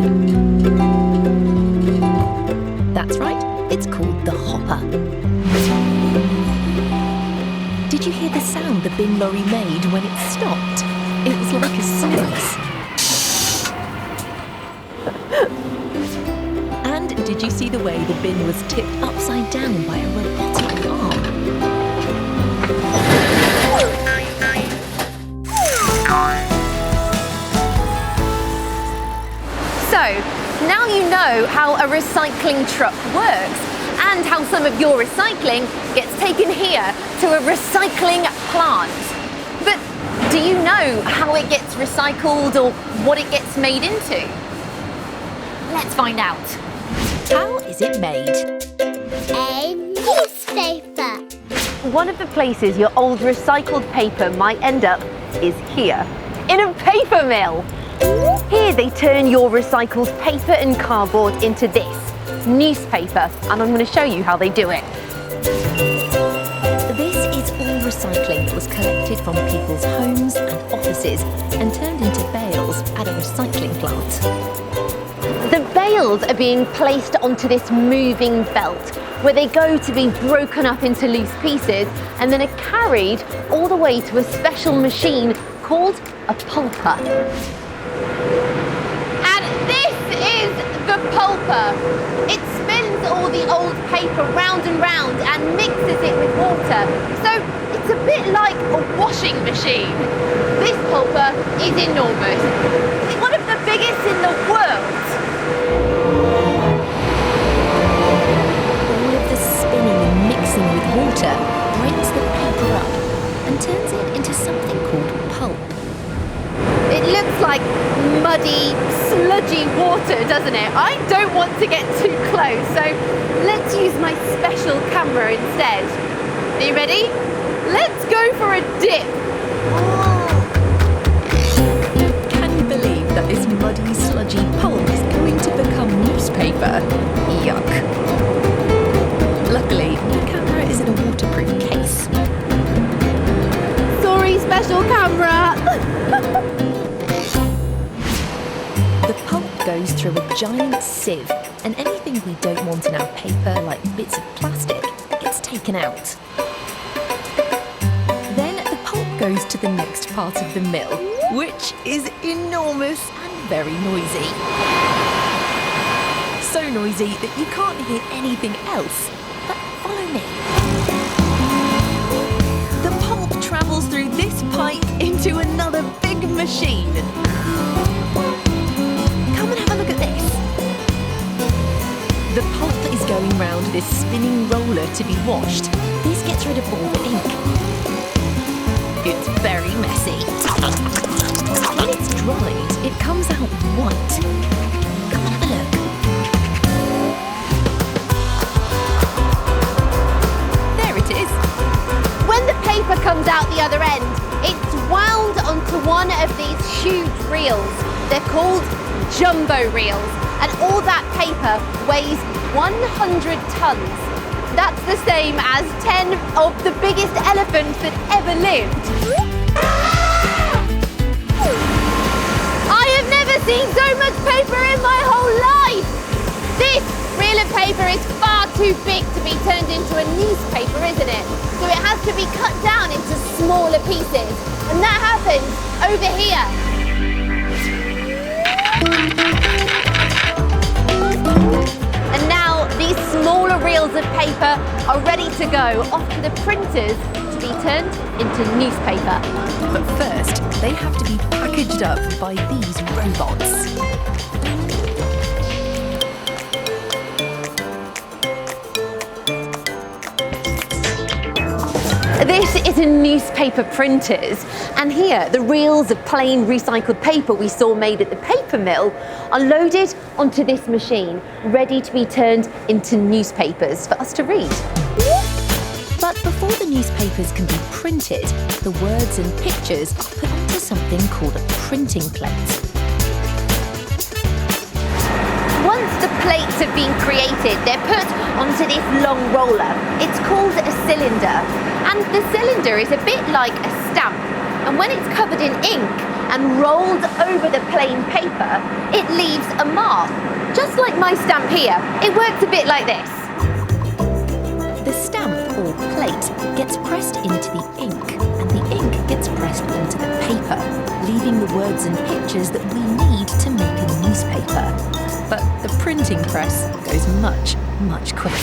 That's right, it's called the hopper. Did you hear the sound the bin lorry made when it stopped? It was like a sneeze. And did you see the way the bin was tipped upside down by a robotic arm? So, now you know how a recycling truck works and how some of your recycling gets taken here to a recycling plant. But do you know how it gets recycled or what it gets made into? Let's find out. How is it made? A newspaper. One of the places your old recycled paper might end up is here, in a paper mill. Here they turn your recycled paper and cardboard into this, newspaper, and I'm going to show you how they do it. This is all recycling that was collected from people's homes and offices and turned into bales at a recycling plant. The bales are being placed onto this moving belt where they go to be broken up into loose pieces and then are carried all the way to a special machine called a pulper. And this is the pulper. It spins all the old paper round and round and mixes it with water. So it's a bit like a washing machine. This pulper is enormous. It's one of the biggest in the world. All of the spinning and mixing with water breaks the paper up and turns it into something called pulp. It looks like muddy, sludgy sludgy water, doesn't it? I don't want to get too close, so let's use my special camera instead. Are you ready? Let's go for a dip. Can you believe that this muddy, sludgy pulp is going to become newspaper? Yuck. Luckily, the camera is in a waterproof case. Sorry, special camera. The pulp goes through a giant sieve, and anything we don't want in our paper, like bits of plastic, gets taken out. Then the pulp goes to the next part of the mill, which is enormous and very noisy. So noisy that you can't hear anything else. But follow me. The pulp travels through this pipe into another big machine. Come and have a look at this. The pulp is going round this spinning roller to be washed. This gets rid of all the ink. It's very messy. When it's dried, it comes out white. Come and have a look. There it is. When the paper comes out the other end, it's wound onto one of these huge reels. They're called jumbo reels, and all that paper weighs 100 tons. That's the same as 10 of the biggest elephants that ever lived. I have never seen so much paper in my whole life! This reel of paper is far too big to be turned into a newspaper, isn't it? So it has to be cut down into smaller pieces. And that happens over here. And now these smaller reels of paper are ready to go off to the printers to be turned into newspaper. But first, they have to be packaged up by these robots. This is a newspaper printers, and here the reels of plain recycled paper we saw made at the paper mill are loaded onto this machine, ready to be turned into newspapers for us to read. But before the newspapers can be printed, the words and pictures are put onto something called a printing plate. Once the plates have been created, they're put onto this long roller. It's called a cylinder, and the cylinder is a bit like a stamp. And when it's covered in ink and rolled over the plain paper, it leaves a mark, just like my stamp here. It works a bit like this. The stamp, or plate, gets pressed into the ink, and the ink gets pressed onto the paper, leaving the words and pictures that we need to make a newspaper. But the printing press goes much, much quicker.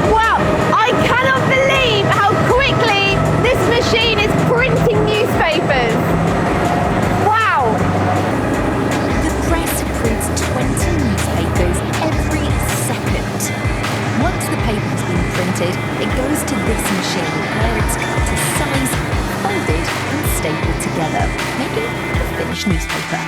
Wow, I cannot believe how quickly this machine is printing newspapers. Wow. The press prints 20 newspapers every second. Once the paper has been printed, it goes to this machine where it's cut to size, folded and stapled together, making a finished newspaper.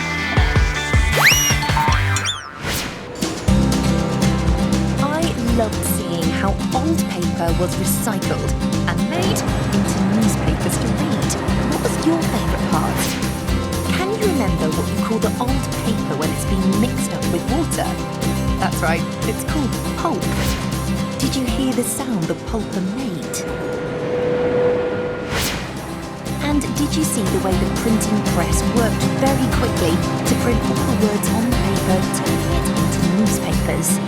I loved seeing how old paper was recycled and made into newspapers to read. What was your favourite part? Can you remember what you call the old paper when it's been mixed up with water? That's right, it's called pulp. Did you hear the sound the pulper made? And did you see the way the printing press worked very quickly to print all the words on the paper, turning it into newspapers?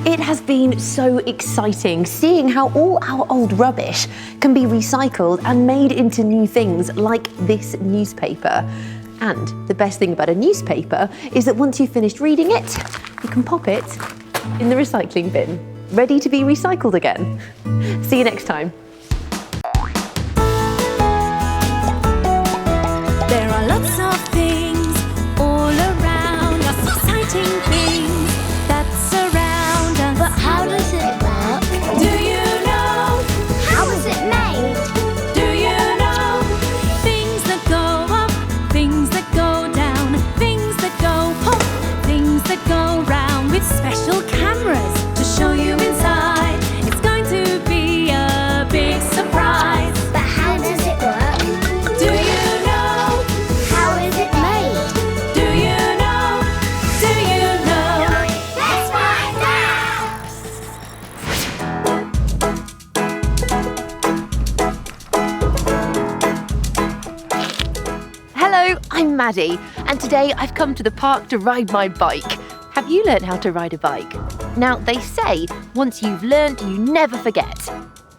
It has been so exciting seeing how all our old rubbish can be recycled and made into new things like this newspaper. And the best thing about a newspaper is that once you've finished reading it, you can pop it in the recycling bin, ready to be recycled again. See you next time. There are lots of things all around us, exciting things that surround us. But Maddie, and today I've come to the park to ride my bike. Have you learned how to ride a bike? Now, they say once you've learned, you never forget.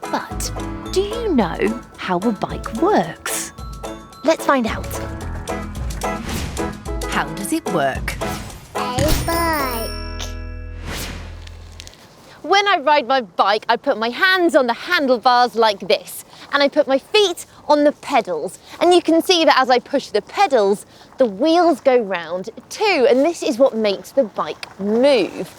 But do you know how a bike works? Let's find out. How does it work? A bike. When I ride my bike, I put my hands on the handlebars like this, and I put my feet on the pedals. And you can see that as I push the pedals, the wheels go round too, and this is what makes the bike move.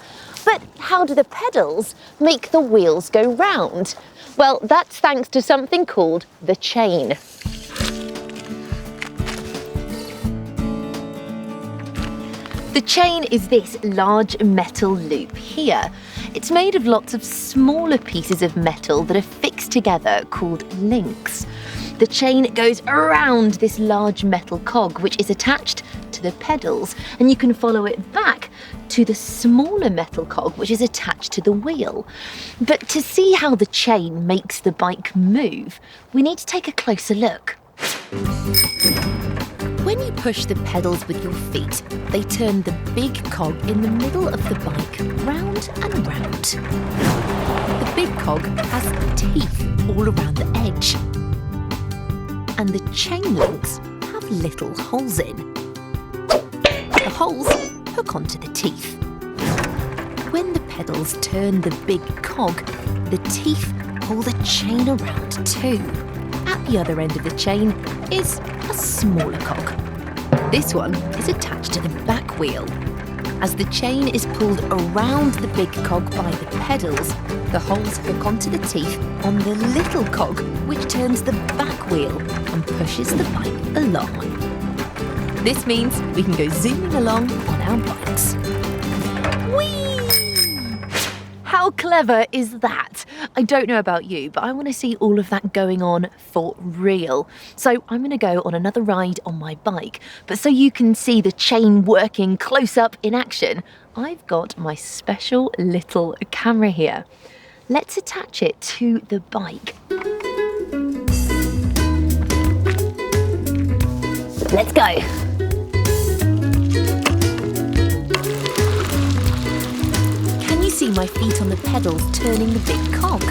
But how do the pedals make the wheels go round? Well, that's thanks to something called the chain. The chain is this large metal loop here. It's made of lots of smaller pieces of metal that are fixed together called links. The chain goes around this large metal cog, which is attached to the pedals, and you can follow it back to the smaller metal cog, which is attached to the wheel. But to see how the chain makes the bike move, we need to take a closer look. When you push the pedals with your feet, they turn the big cog in the middle of the bike round and round. The big cog has teeth all around the edge. And the chain links have little holes in. The holes hook onto the teeth. When the pedals turn the big cog, the teeth pull the chain around too. At the other end of the chain is a smaller cog. This one is attached to the back wheel. As the chain is pulled around the big cog by the pedals, the holes hook onto the teeth on the little cog, which turns the back wheel and pushes the bike along. This means we can go zooming along on our bikes. Whee! How clever is that? I don't know about you, but I want to see all of that going on for real. So I'm going to go on another ride on my bike. But so you can see the chain working close up in action, I've got my special little camera here. Let's attach it to the bike. Let's go. See my feet on the pedals turning the big cog.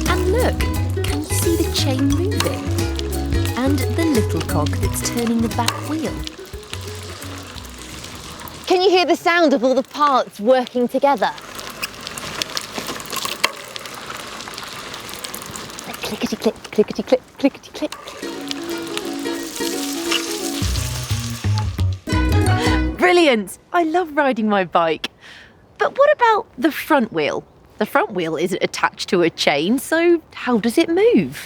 And look, can you see the chain moving? And the little cog that's turning the back wheel. Can you hear the sound of all the parts working together? Clickety-click, clickety-click, clickety-click. Brilliant! I love riding my bike. But what about the front wheel? The front wheel isn't attached to a chain, so how does it move?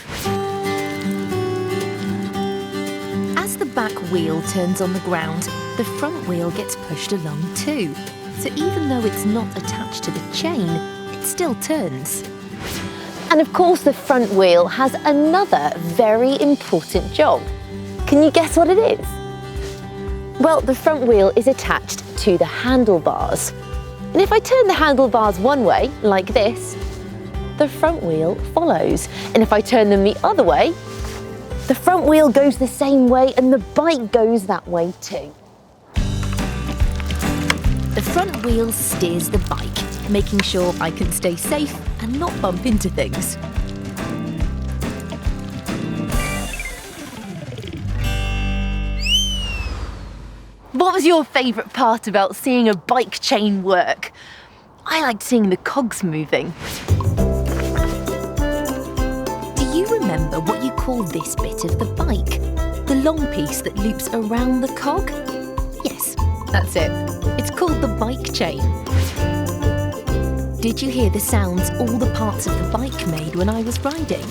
As the back wheel turns on the ground, the front wheel gets pushed along too. So even though it's not attached to the chain, it still turns. And of course the front wheel has another very important job. Can you guess what it is? Well, the front wheel is attached to the handlebars. And if I turn the handlebars one way, like this, the front wheel follows. And if I turn them the other way, the front wheel goes the same way and the bike goes that way too. The front wheel steers the bike, making sure I can stay safe and not bump into things. What was your favourite part about seeing a bike chain work? I liked seeing the cogs moving. Do you remember what you call this bit of the bike? The long piece that loops around the cog? Yes, that's it. It's called the bike chain. Did you hear the sounds all the parts of the bike made when I was riding?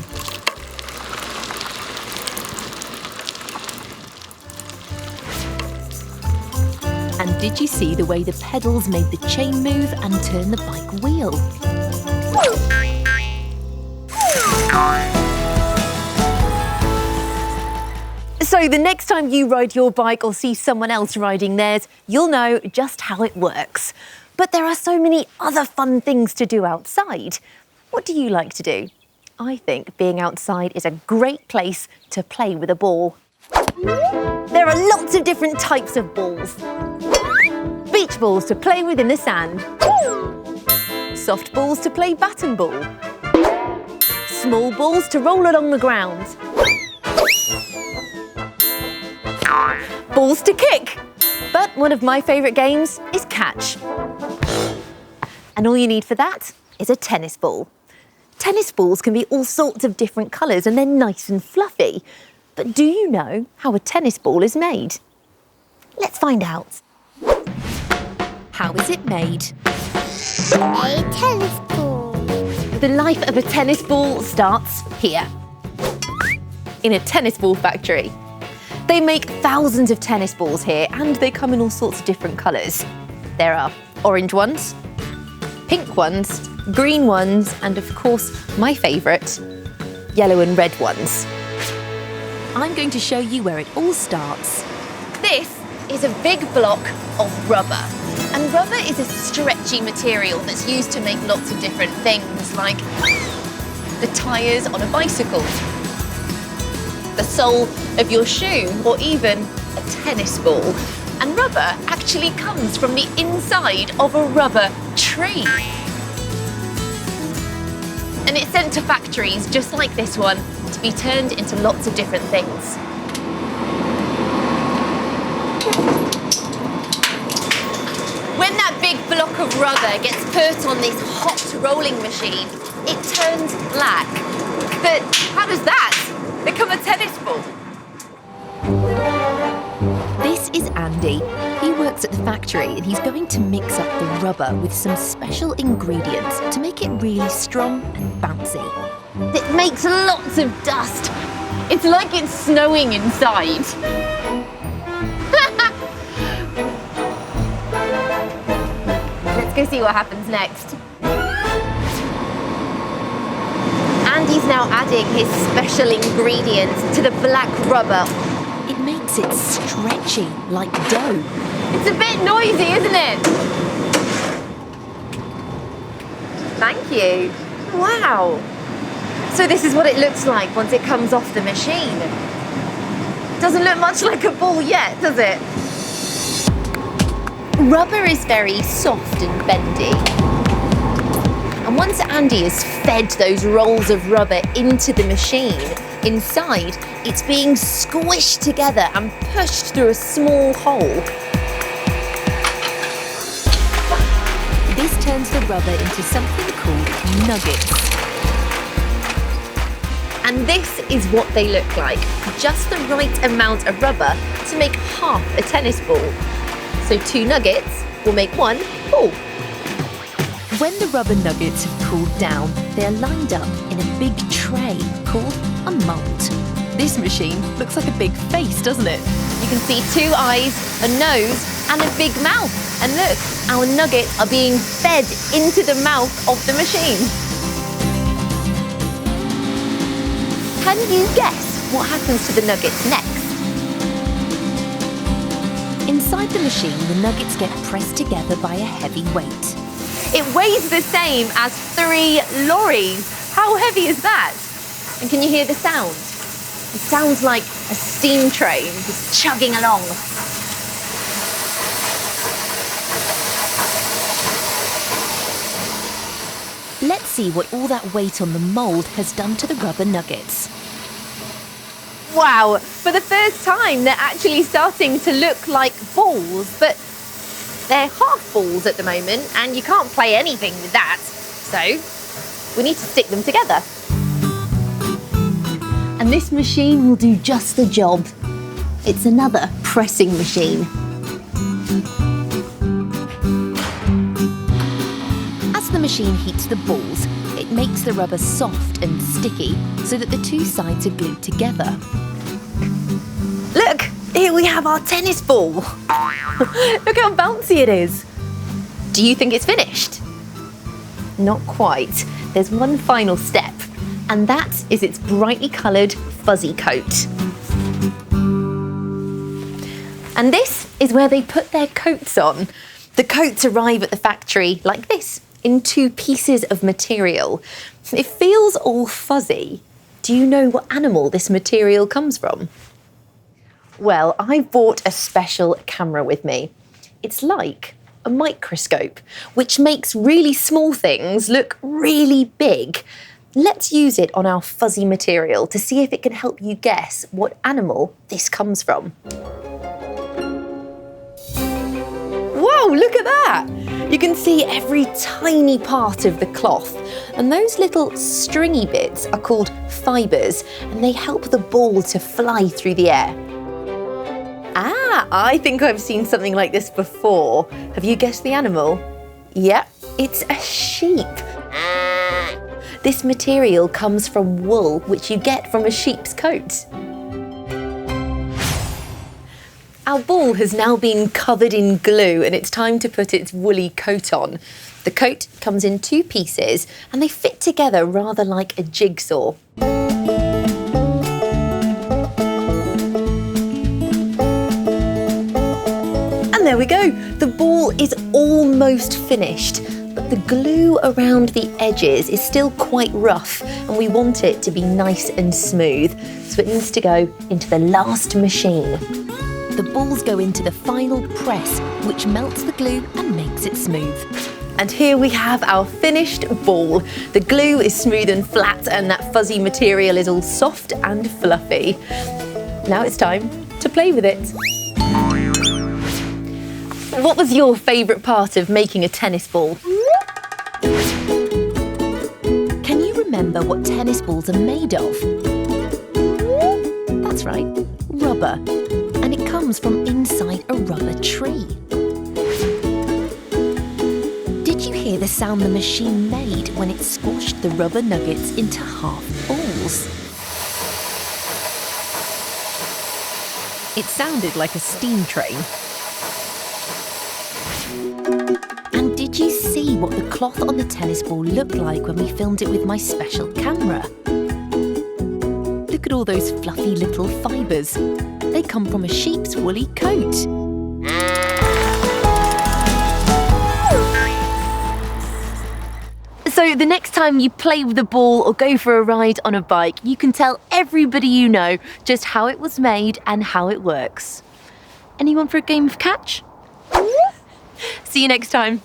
And did you see the way the pedals made the chain move and turn the bike wheel? So the next time you ride your bike or see someone else riding theirs, you'll know just how it works. But there are so many other fun things to do outside. What do you like to do? I think being outside is a great place to play with a ball. There are lots of different types of balls. Beach balls to play with in the sand. Soft balls to play bat and ball. Small balls to roll along the ground. Balls to kick. But one of my favourite games is catch. And all you need for that is a tennis ball. Tennis balls can be all sorts of different colours and they're nice and fluffy. But do you know how a tennis ball is made? Let's find out. How is it made? A tennis ball. The life of a tennis ball starts here, in a tennis ball factory. They make thousands of tennis balls here and they come in all sorts of different colours. There are orange ones, pink ones, green ones, and of course, my favourite, yellow and red ones. I'm going to show you where it all starts. This is a big block of rubber. And rubber is a stretchy material that's used to make lots of different things, like the tyres on a bicycle, the sole of your shoe, or even a tennis ball. And rubber actually comes from the inside of a rubber tree. And it's sent to factories just like this one to be turned into lots of different things. When that big block of rubber gets put on this hot rolling machine, it turns black. But how does that become a tennis ball? This is Andy. He works at the factory and he's going to mix up the rubber with some special ingredients to make it really strong and bouncy. It makes lots of dust. It's like it's snowing inside. Let's go see what happens next. Andy's now adding his special ingredients to the black rubber. It makes it stretchy, like dough. It's a bit noisy, isn't it? Thank you. Wow. So this is what it looks like once it comes off the machine. Doesn't look much like a ball yet, does it? Rubber is very soft and bendy. And once Andy has fed those rolls of rubber into the machine, inside it's being squished together and pushed through a small hole. This turns the rubber into something called nuggets. And this is what they look like. Just the right amount of rubber to make half a tennis ball. So 2 nuggets will make 1 ball. When the rubber nuggets have cooled down, they are lined up in a big tray called a mould. This machine looks like a big face, doesn't it? You can see 2 eyes, a nose, and a big mouth. And look, our nuggets are being fed into the mouth of the machine. Can you guess what happens to the nuggets next? Inside the machine, the nuggets get pressed together by a heavy weight. It weighs the same as 3 lorries. How heavy is that? And can you hear the sound? It sounds like a steam train just chugging along. Let's see what all that weight on the mould has done to the rubber nuggets. Wow, for the first time they're actually starting to look like balls, but they're half balls at the moment and you can't play anything with that. So we need to stick them together. And this machine will do just the job. It's another pressing machine. As the machine heats the balls, it makes the rubber soft and sticky so that the 2 sides are glued together. Look, here we have our tennis ball. Look how bouncy it is. Do you think it's finished? Not quite. There's one final step, and that is its brightly coloured fuzzy coat. And this is where they put their coats on. The coats arrive at the factory like this, in 2 pieces of material. It feels all fuzzy. Do you know what animal this material comes from? Well, I brought a special camera with me. It's like a microscope, which makes really small things look really big. Let's use it on our fuzzy material to see if it can help you guess what animal this comes from. Whoa, look at that! You can see every tiny part of the cloth, and those little stringy bits are called fibres, and they help the ball to fly through the air. Ah, I think I've seen something like this before. Have you guessed the animal? Yep, it's a sheep. This material comes from wool, which you get from a sheep's coat. Our ball has now been covered in glue and it's time to put its woolly coat on. The coat comes in 2 pieces and they fit together rather like a jigsaw. And there we go, the ball is almost finished. But the glue around the edges is still quite rough and we want it to be nice and smooth. So it needs to go into the last machine. The balls go into the final press, which melts the glue and makes it smooth. And here we have our finished ball. The glue is smooth and flat and that fuzzy material is all soft and fluffy. Now it's time to play with it. What was your favourite part of making a tennis ball? Can you remember what tennis balls are made of? That's right, rubber. And it comes from inside a rubber tree. Did you hear the sound the machine made when it squashed the rubber nuggets into half balls? It sounded like a steam train. And did you see what the cloth on the tennis ball looked like when we filmed it with my special camera? Look at all those fluffy little fibres. They come from a sheep's woolly coat. So the next time you play with the ball or go for a ride on a bike, you can tell everybody you know just how it was made and how it works. Anyone for a game of catch? See you next time.